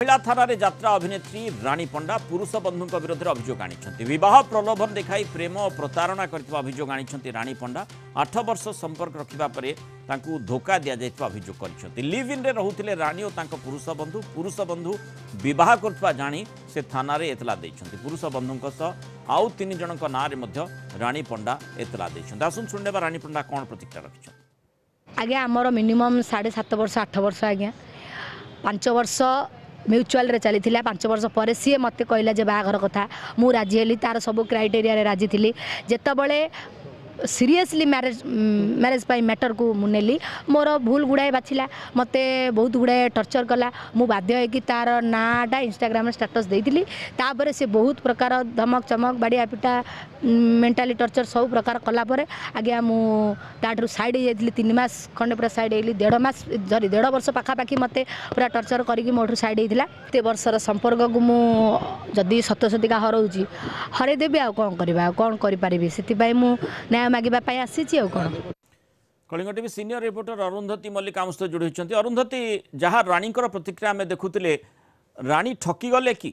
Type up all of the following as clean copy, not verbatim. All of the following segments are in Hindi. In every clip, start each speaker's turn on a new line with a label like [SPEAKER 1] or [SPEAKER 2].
[SPEAKER 1] महिला थाना यात्रा अभिनेत्री रानी पंडा पुरुष बंधु विरोध में अभियोग आनी प्रलोभन देखाई प्रेम और प्रतारणा करथिबा अभियोग आनी रानी पंडा 8 वर्ष संपर्क रखिबा परे तांकू धोखा दिया जायतिबा अभियोग करिसेंती। लिव इन रे रहुतिले रानी और तांको पुरुष बंधु विवाह करथिबा जानी से थाना रे एतला दैछंती। पुरुष बंधुक सह आउ 3 जनक नाँ रे मध्य रानी पंडा एतला दैछंती। आसुन सुननेबा रानी पंडा कोन प्रतिक्रिया रखिछंती।
[SPEAKER 2] आगे आमर मिनिमम 7.5 वर्ष 8 वर्ष आज्ञा 5 वर्ष म्यूचुअल रे चली 5 वर्ष पर सी मत कहला जे बाघर कथा मु राजी हेली तार सब क्राइटेरिया रे राजी थी जेतबले सीरियसली मैरेज पाई मैटर को मुनेली मोर भूल गुड़ाए बाछिला मते बहुत गुड़ाए टर्चर कला मु बाध्य है कि तार नाटा इंस्टाग्राम स्टेटस देइतिली तापर से बहुत प्रकार धमक चमक बाड़िया पिटा मेंटली टर्चर सब प्रकार कला परे आगे मु ताठू साइड जाइली 3 मास खंडे पूरा साइड हेली 1.5 मास सॉरी 1.5 वर्ष पाखापाखि मते पूरा टर्चर करके मोठू साइड होता ते वर्षर संपर्क को मु जदि सत्यसतिका हरौची हरे देवी आ कौन करवा कौन करि से मु न्याय मागिबा पाई आसीची आ कौन।
[SPEAKER 1] Kalinga TV senior reporter Arundhati Mallik आम सहित जोड़ी होती। अरुंधती जहाँ रानी प्रतिक्रिया आम देखुले रानी ठकी गले कि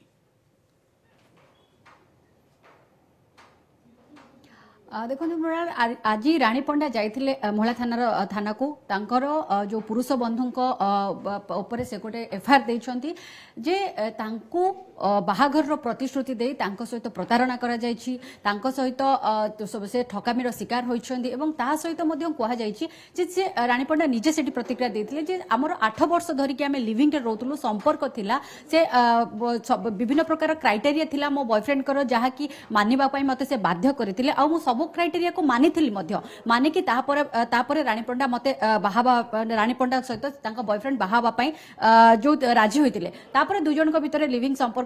[SPEAKER 3] देखो आज रानी पंडा जाइए महिला थाना को तांकर जो पुरुष बंधु से गोटे एफआईआर देइछंती जे तांको बाहाघर प्रतिश्रुति दे तांको सहित प्रतारणा करा जायछि तांको सहित से ठकामीर शिकार होइछंती एवं ता सहित मध्य कहा जायछि जे से रानी पंडा निजे सेठी प्रतिक्रिया देथिले जे हमर 8 वर्ष धरि के हमें लिविंग रे रहतलु संपर्क थिला से विभिन्न प्रकार क्राइटेरिया थिला मो बॉयफ्रेंड करो जहा कि मानिबा पई मते से बाध्य करथिले आ मु सब क्राइटेरिया को मानिथिली मध्य मानिकी तापरे रानी पंडा मते बाहाबा रानी पंडा सहित तांका बॉयफ्रेंड बाहाबा पई जो राजी होइतिले तापरे दु जनक भितरे लिविंग संपर्क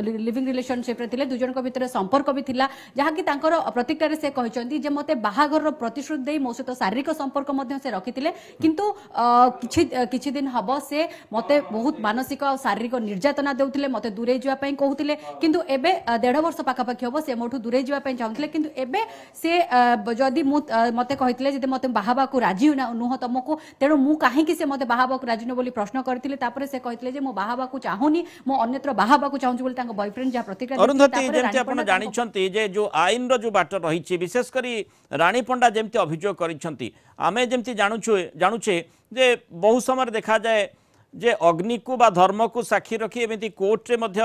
[SPEAKER 3] लिविंग रिलेशनशिप रे थिले दु जनक भितरे संपर्क भी थिला जहा कि तांकर प्रतिक्रिया रे से कहिसंती जे मते बाहाघर प्रतिश्रुति देई मो सहित शारीरिक संपर्क मध्य से रखितिले किंतु किछि दिन हबो से मते बहुत मानसिक और शारीरिक निर्यातना देउतिले मते दूरे जिवा पई कहउतिले किंतु एबे 1.5 वर्ष पाखापाखि हबो से मोठू दूरे जिवा पई चाहुतिले किंतु एबे से जदि मते कहितिले जे मते बाहाबा को राजी नुह तुमको तेणु मु काहे कि से मते बाहाबा को राजी न बोली प्रश्न करथिले तापरे से कहितिले जे मो बाहाबा को चाहुनी मो अन्यत्र बाहाबा को चाहूँ बोली तांको बॉयफ्रेंड जा प्रतिक्रिया
[SPEAKER 1] अरुंधती जेमति आपण जानिछंती जे जो आईन रो जो बाट रहिछि विशेष करी रानी पंडा जेमति अभियोग करिछंती आमे जेमति जानुछे जे बहु समय देखा जाए जे अग्नि को बा धर्म को साक्षी रखी एमती कोर्ट रे मध्य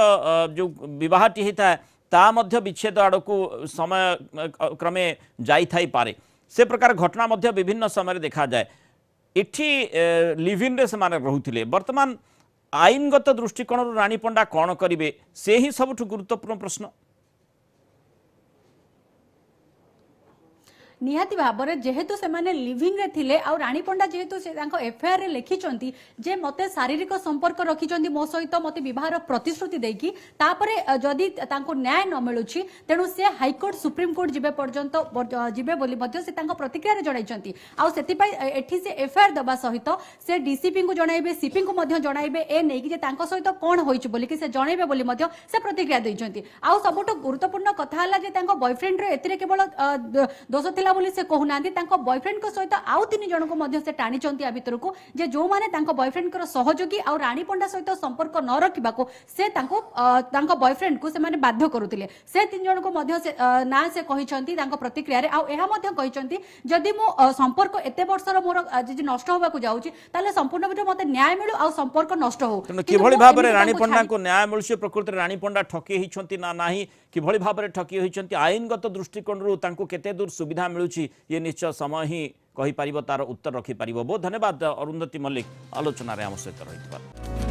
[SPEAKER 1] जो विवाहटी होता है ता मध्य विच्छेद आड़ को समय क्रमे जाई थाई पारे से प्रकार घटना मध्य विभिन्न समय देखा जाए इठी लिव इन रे से माने रहुथिले वर्तमान आईनगत दृष्टिकोण रानी पंडा कौन करिवे से ही सबुठ गुरुत्वपूर्ण प्रश्न।
[SPEAKER 3] निहाती भाव में जेहेतु से माने लिविंग रे थिले आ रानी पंडा जेहेतु से तांको एफआईआर रे लिखिचंती जे मते शारीरिक संपर्क रखिचंती मो सहित मते विवाहर प्रतिश्रुति देकी तापरे जदी तांको न्याय न मिलुछि तेणु से हाईकोर्ट सुप्रीम कोर्ट जिबे पर्यंत जिबे बोली मध्य से तांको प्रतिक्रिया रे जणाइचंती आ सेति पई एठी से एफआईआर दबा सहित से डीसीपी को जणाइबे सीपी को मध्य जणाइबे ए नै कि जे तांको सहित कोन होइछ बोली कि से जणाइबे बोली मध्य से प्रतिक्रिया दैचंती आ सबटो गुरुत्वपूर्ण कथा हला जे तांको बॉयफ्रेंड रे एतिरे केवल दोष थिला बोली से कहूना बॉयफ्रेंड को सहित आउ 3 जन को मध्य से टाणी भितर को जे जो माने तांको बॉयफ्रेंड कर सहयोगी आ रानी पंडा सहित संपर्क न रखा से तांको बॉयफ्रेंड को से माने बाध्य करुतिले से 3 जन को मध्य से ना से कहिसंती तांको प्रतिक्रिया रे आ एहा मध्य कहिसंती जदि मो संपर्क एते वर्षर मोर जे नष्ट होबा को जाउची ताले संपूर्ण भितर मते न्याय मिलु आ संपर्क नष्ट हो
[SPEAKER 1] किभଳି भाबरे रानी पंडा को न्याय मिलुछि प्रकृति रानी पंडा ठकी हिचंती ना नाही किभଳି भाबरे ठकी हिचंती आईनगत दृष्टिकोण रु तांको केते दूर सुविधा मिलुछि ये निश्चय समय ही कहि पारिबो तार उत्तर रखि पारिबो। बहुत धन्यवाद अरुंधती मल्लिक आलोचना रे हम सहित रहितबा।